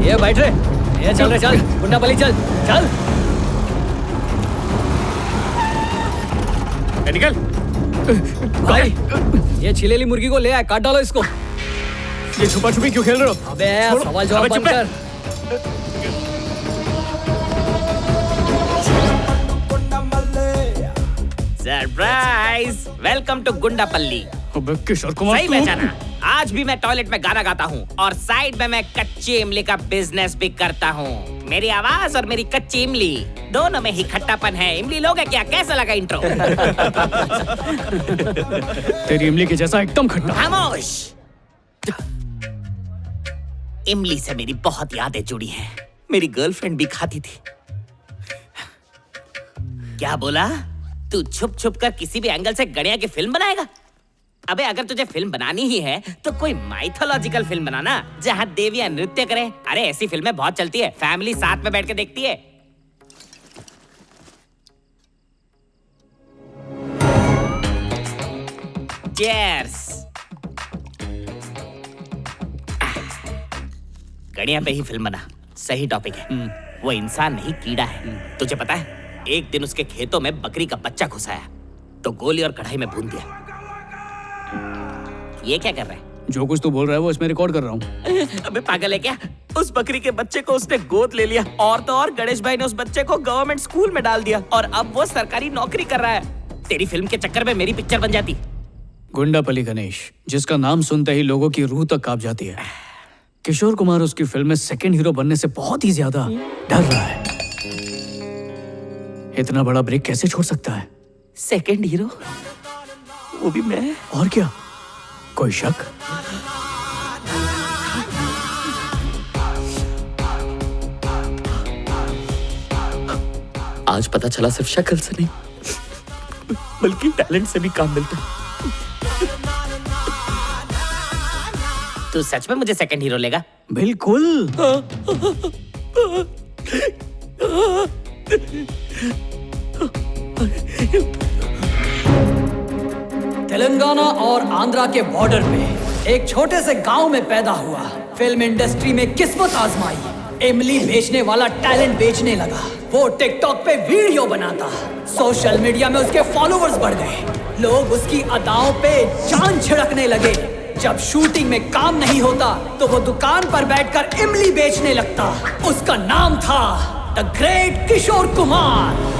ये बैठ रहे, ये चल रहे, चल गुंडापल्ली चल चल। निकल भाई ये छिलेली मुर्गी को ले आए, काट डालो इसको। ये छुपा छुपी क्यों खेल रहे हो? अबे सवाल जवाब बंद कर। Surprise, welcome to Gundapalli. अबे किशोर कुमार सही पहचाना, आज भी मैं टॉयलेट में गाना गाता हूँ और साइड में मैं कच्ची इमली का बिजनेस भी करता हूँ। मेरी आवाज और मेरी कच्ची इमली दोनों में ही खट्टापन है। इमली लोगे क्या? कैसा लगा इंट्रो? तेरी इमली के जैसा एकदम खट्टा। खामोश। इमली से मेरी बहुत यादें जुड़ी हैं। मेरी गर्लफ्रेंड भी खाती थी। क्या बोला? तू छुप छुप कर किसी भी एंगल से गणिया की फिल्म बनाएगा? अबे अगर तुझे फिल्म बनानी ही है तो कोई माइथोलॉजिकल फिल्म बनाना जहां देवियां नृत्य करें। अरे ऐसी फिल्में बहुत चलती है, फैमिली साथ में बैठ के देखती है। चीयर्स। गणिया पे ही फिल्म बना, सही टॉपिक है। वो इंसान नहीं, कीड़ा है। तुझे पता है, एक दिन उसके खेतों में बकरी का बच्चा घुसाया तो गोली और कढ़ाई में भून दिया। ये क्या कर रहा है? जो कुछ तू बोल रहा है वो इसमें रिकॉर्ड कर रहा हूँ। अबे पागल है क्या? उस बकरी के बच्चे को उसने गोद ले लिया और तो और गणेश भाई ने उस बच्चे को गवर्नमेंट स्कूल में डाल दिया और अब वो सरकारी नौकरी कर रहा है। तेरी फिल्म के चक्कर में मेरी पिक्चर बन जाती। गुंडापल्ली गणेश, जिसका नाम सुनते ही लोगों की रूह तक कांप जाती है। किशोर कुमार उसकी फिल्म में सेकंड हीरो बनने से बहुत ही ज्यादा डर रहा है। इतना बड़ा ब्रेक कैसे छोड़ सकता है? Second hero? वो भी मैं? और क्या, कोई शक? आज पता चला सिर्फ शक्ल से नहीं बल्कि टैलेंट से भी काम मिलता है। तू सच में मुझे सेकंड हीरो लेगा? बिल्कुल। तेलंगाना और आंध्रा के बॉर्डर पे एक छोटे से गांव में पैदा हुआ। फिल्म इंडस्ट्री में किस्मत आजमाई। इमली बेचने वाला टैलेंट बेचने लगा। वो टिकटॉक पे वीडियो बनाता। सोशल मीडिया में उसके फॉलोअर्स बढ़ गए। लोग उसकी अदाओं पे जान छिड़कने लगे। जब शूटिंग में काम नहीं होता तो वो दुकान पर बैठकर इमली बेचने लगता। उसका नाम था द ग्रेट किशोर कुमार।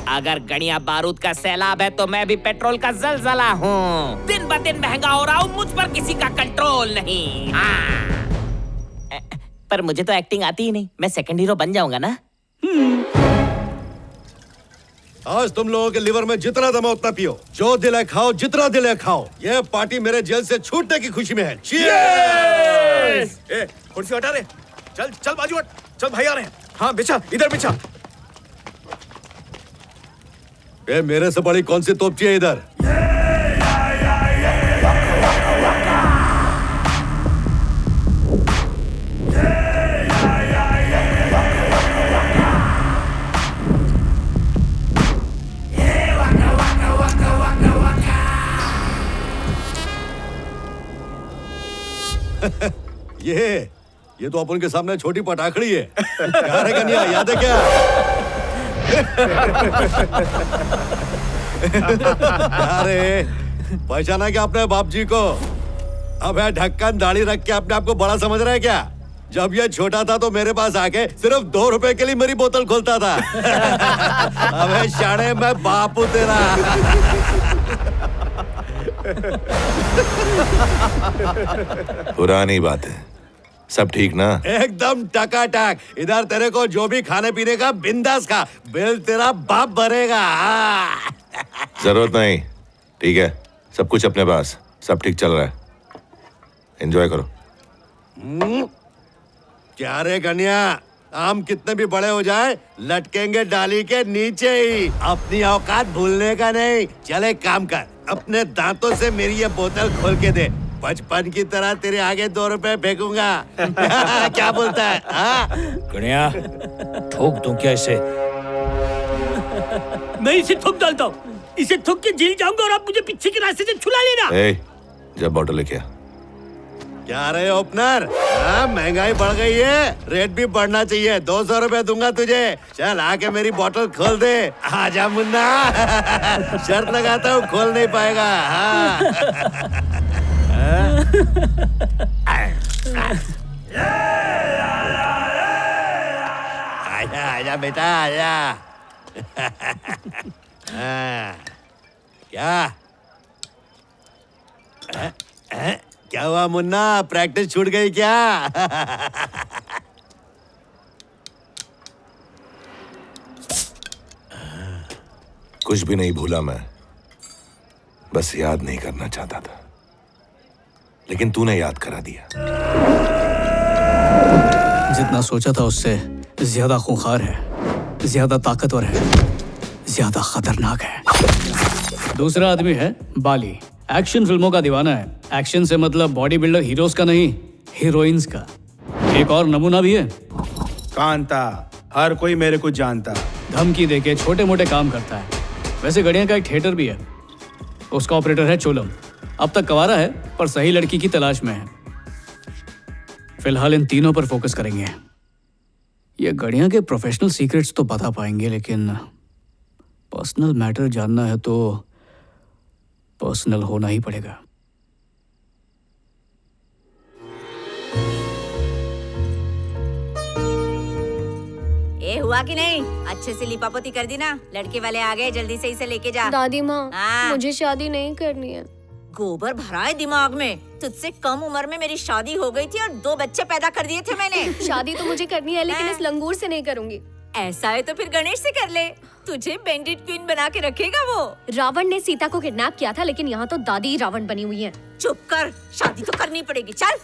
अगर गणिया बारूद का सैलाब है तो मैं भी पेट्रोल का जलजला हूँ। दिन ब दिन महंगा हो रहा हूँ, मुझ पर किसी का कंट्रोल नहीं। हाँ। पर मुझे तो एक्टिंग आती ही नहीं। मैं सेकंड हीरो बन जाऊंगा ना? आज तुम लोगों के लिवर में जितना दम है उतना पियो, जो दिल है खाओ, जितना दिल है खाओ। ये पार्टी मेरे जेल से छूटने की खुशी में है। चीयर्स! ए, कुर्सी हटा रे। चल चल बाजू हट। चल भाई आ रहे हैं। हाँ बिछा, इधर बिछा। ये मेरे से बड़ी कौन सी तोपची है इधर? ये तो अपन के सामने छोटी पटाखड़ी है। क्या रे कन्या, याद है क्या? अरे पहचाना क्या अपने बाप जी को? अब है ढक्कन दाढ़ी रख के अपने आप को बड़ा समझ रहा है क्या? जब ये छोटा था तो मेरे पास आके सिर्फ 2 रुपए के लिए मेरी बोतल खोलता था। अबे शाणे, मैं बाप हूं तेरा। पुरानी बात है, सब ठीक ना? एकदम टकाटक। इधर तेरे को जो भी खाने पीने का बिंदास खा, बिल तेरा बाप भरेगा। जरूरत नहीं, ठीक है, सब कुछ अपने पास, सब ठीक चल रहा है, एंजॉय करो। क्या रे कन्या, आम कितने भी बड़े हो जाए लटकेंगे डाली के नीचे ही। अपनी औकात भूलने का नहीं। चल एक काम कर, अपने दांतों से मेरी ये बोतल खोल के दे। बचपन की तरह तेरे आगे 2 रुपए फेंकूंगा। क्या बोलता है? गणिया, ठोक दूं क्या इसे? मैं इसे ठोक डालता हूँ। इसे ठोक के जेल जाऊंगा और आप मुझे पीछे के रास्ते से छुड़ा लेना। जब बॉटल लेके आ। क्या रहे ओपनर? हाँ, महंगाई बढ़ गई है, रेट भी बढ़ना चाहिए। 200 रुपए दूंगा तुझे। चल आके मेरी बोतल खोल दे। आजा मुन्ना। शर्त लगाता हूँ, खोल नहीं पाएगा। हाँ। आजा आजा बेटा आजा। हाँ, क्या क्या हुआ मुन्ना, प्रैक्टिस छूट गई क्या? कुछ भी नहीं भूला मैं, बस याद नहीं करना चाहता था, लेकिन तूने याद करा दिया। जितना सोचा था उससे ज्यादा खूंखार है, ज्यादा ताकतवर है, ज्यादा खतरनाक है। दूसरा आदमी है बाली, एक्शन फिल्मों का दीवाना है। एक्शन से मतलब बॉडी बिल्डर हीरोज का नहीं, हीरोइंस का। एक और नमूना भी है, कांता। हर कोई मेरे को जानता। धमकी देके छोटे मोटे काम करता है। वैसे गड़िया का एक थिएटर भी है, उसका ऑपरेटर है चोलम। अब तक कवारा है पर सही लड़की की तलाश में है। फिलहाल इन तीनों पर फोकस करेंगे। ये गड़िया के प्रोफेशनल सीक्रेट्स तो बता पाएंगे, लेकिन पर्सनल मैटर जानना है तो पर्सनल होना ही पड़ेगा। ए हुआ कि नहीं? अच्छे से लिपापोती कर दी ना? लड़के वाले आ गए, जल्दी से इसे लेके जा। दादी माँ, हाँ। मुझे शादी नहीं करनी है। गोबर भरा है दिमाग में। तुझसे कम उम्र में मेरी शादी हो गई थी और 2 बच्चे पैदा कर दिए थे मैंने। शादी तो मुझे करनी है, लेकिन इस लंगूर से नहीं करूंगी। ऐसा है तो फिर गणेश से कर ले। तुझे बेंडिट क्वीन बना के रखेगा वो। रावण ने सीता को किडनैप किया था, लेकिन यहाँ तो दादी ही रावण बनी हुई है। चुप कर, शादी तो करनी पड़ेगी। चल।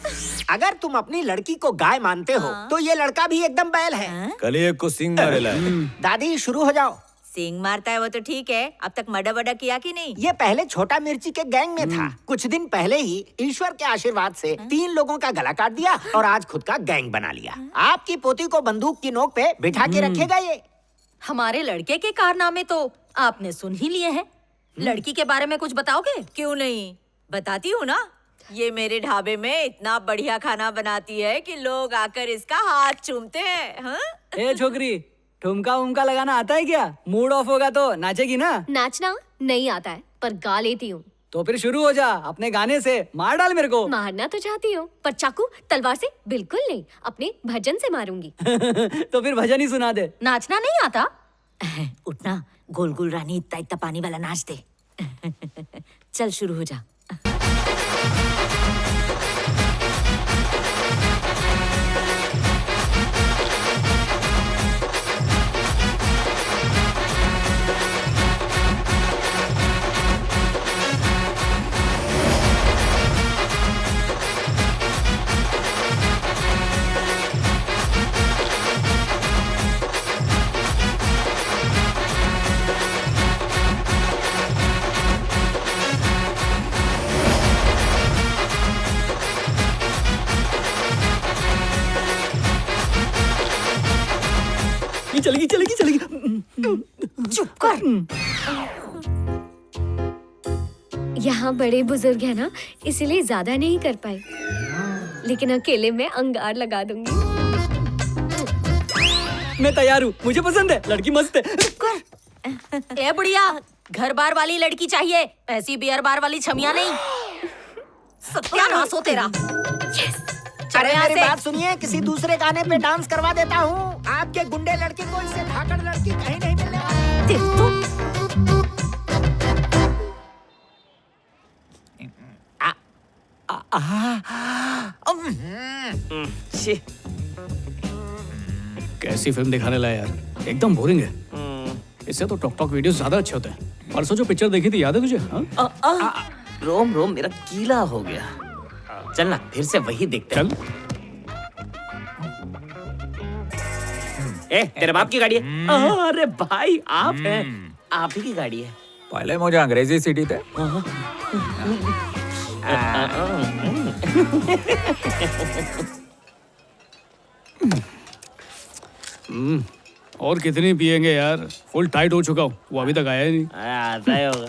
अगर तुम अपनी लड़की को गाय मानते हो, तो ये लड़का भी एकदम बैल है। कल एक को सिंग मारेला है। दादी शुरू हो जाओ। सिंग मारता है वो तो ठीक है, अब तक मर्डर वर्डर किया कि नहीं? ये पहले छोटा मिर्ची के गैंग में था। कुछ दिन पहले ही ईश्वर के आशीर्वाद से 3 लोगों का गला काट दिया और आज खुद का गैंग बना लिया। आपकी पोती को बंदूक की नोक पे बिठा के रखेगा ये। हमारे लड़के के कारनामे तो आपने सुन ही लिए हैं। लड़की के बारे में कुछ बताओगे? क्यों नहीं, बताती हूँ ना। ये मेरे ढाबे में इतना बढ़िया खाना बनाती है कि लोग आकर इसका हाथ चूमते हैं। हाँ? ए छोकरी, ठुमका उमका लगाना आता है क्या? मूड ऑफ होगा तो नाचेगी ना? नाचना नहीं आता है, पर गा लेती हूँ। तो फिर शुरू हो जा अपने गाने से। मार डाल मेरे को। मारना तो चाहती हूँ, पर चाकू तलवार से बिल्कुल नहीं, अपने भजन से मारूंगी। तो फिर भजन ही सुना दे। नाचना नहीं आता? उठना, गोल गोल रानी इतना इतना पानी वाला नाच दे। चल शुरू हो जा। चलेगी चलेगी चलेगी। चुप कर। यहाँ बड़े बुजुर्ग है ना, इसलिए ज्यादा नहीं कर पाए, लेकिन अकेले में अंगार लगा दूंगी। मैं तैयार हूँ, मुझे पसंद है, लड़की मस्त है। ए बुढ़िया, घर बार वाली लड़की चाहिए, ऐसी बियर बार वाली छमिया नहीं। सत्यानाश हो तेरा। अरे मेरी बात सुनिए, किसी दूसरे गाने पे डांस करवा देता हूँ। आपके गुंडे लड़की को इससे धाकड़ लड़की कहीं नहीं मिलने वाली। कैसी फिल्म दिखाने लाया यार, एकदम बोरिंग है। इससे तो टॉक टॉक वीडियोस ज्यादा अच्छे होते हैं। परसों जो पिक्चर देखी थी याद है तुझे? रोम रोम मेरा गीला हो गया। चल ना फिर से वही देखते हैं। चल। ए, तेरे बाप की गाड़ी है? अरे भाई आप हैं, आप ही की गाड़ी है। पहले मुझे अंग्रेजी सीटी थे। और कितनी पिएंगे यार, फुल टाइट हो चुका हूँ। वो अभी तक आया ही नहीं। आता ही होगा।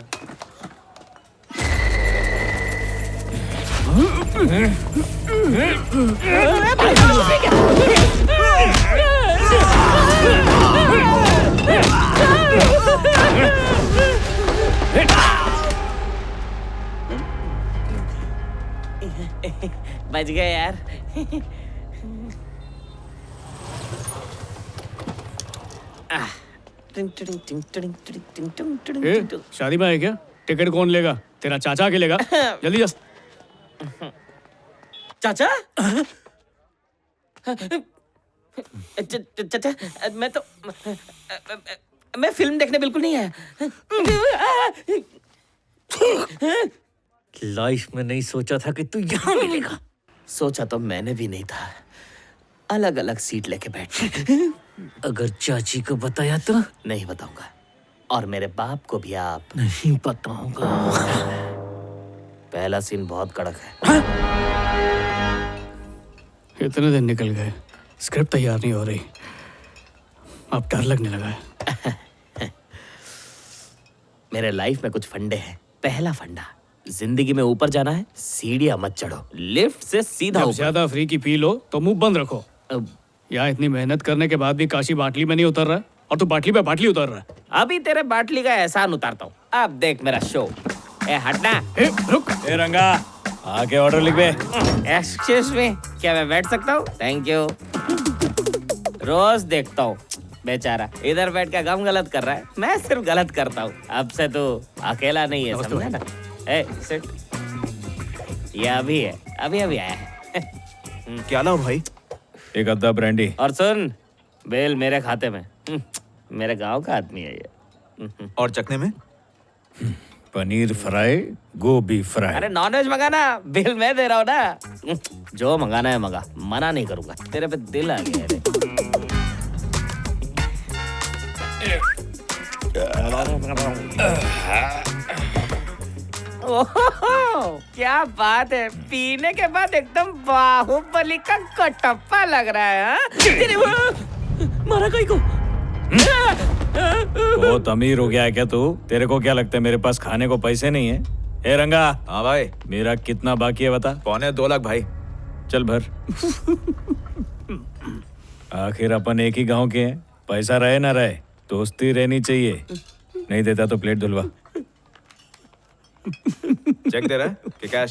बच गए यार। शादी में है क्या? टिकट कौन लेगा? तेरा चाचा के लेगा? जल्दी जा। चाचा? चाचा, मैं फिल्म देखने बिल्कुल नहीं आया। लाइफ में नहीं सोचा था कि तू यहाँ मिलेगा। सोचा तो मैंने भी नहीं था। अलग अलग सीट लेके बैठ। अगर चाची को बताया तो? नहीं बताऊंगा, और मेरे बाप को भी आप नहीं बताऊंगा। पहला सीन बहुत कड़क है। इतने दिन निकल गए, स्क्रिप्ट तैयार नहीं हो रही, अब डर लगने लगा है। मेरे लाइफ में कुछ फंडे हैं। पहला फंडा, जिंदगी में ऊपर जाना है, सीढ़ियां मत चढ़ो, लिफ्ट से सीधा जब ऊपर। ज्यादा फ्री की पी लो तो मुंह बंद रखो। यहाँ इतनी मेहनत करने के बाद भी काशी बाटली में नहीं उतर रहा, और तू बाटली पे बाटली उतर रहा है। अभी तेरे बाटली का एहसान उतारता हूँ। अब देख मेरा शो। ए हटना। रुक। ए रंगा, आके ऑर्डर लिख बे। एक्सक्यूज मी, क्या मैं बैठ सकता हूँ? Thank you. रोज देखता हूँ बेचारा इधर बैठ के गम गलत कर रहा है, मैं सिर्फ गलत करता हूँ। अब से तू अकेला नहीं है, समझा ना? ए सिट। ये अभी है, अभी अभी आया है। क्या लाओ भाई? एक अद्दा ब्रांडी। और सुन, बेल मेरे खाते में। मेरे गांव का आदमी है ये। और चखने में? पनीर फ्राई, गोभी फ्राई। अरे नॉनवेज मंगाना, बिल मैं दे रहा हूँ ना। जो मंगाना है मंगा, मना नहीं करूंगा। तेरे पे दिल आ गया है। ओहो, क्या बात है, पीने के बाद एकदम बाहुबली का कटप्पा लग रहा है। हाँ? मारा कहीं को? बहुत अमीर हो गया है क्या तू? तेरे को क्या लगता है मेरे पास खाने को पैसे नहीं है? ए रंगा। हाँ भाई। मेरा कितना बाकी है बता? 2.25 लाख भाई। चल भर। आखिर अपन एक ही गांव के हैं, पैसा रहे ना रहे, दोस्ती रहनी चाहिए। नहीं देता तो प्लेट धुलवा। चेक दे रहा है कि कैश?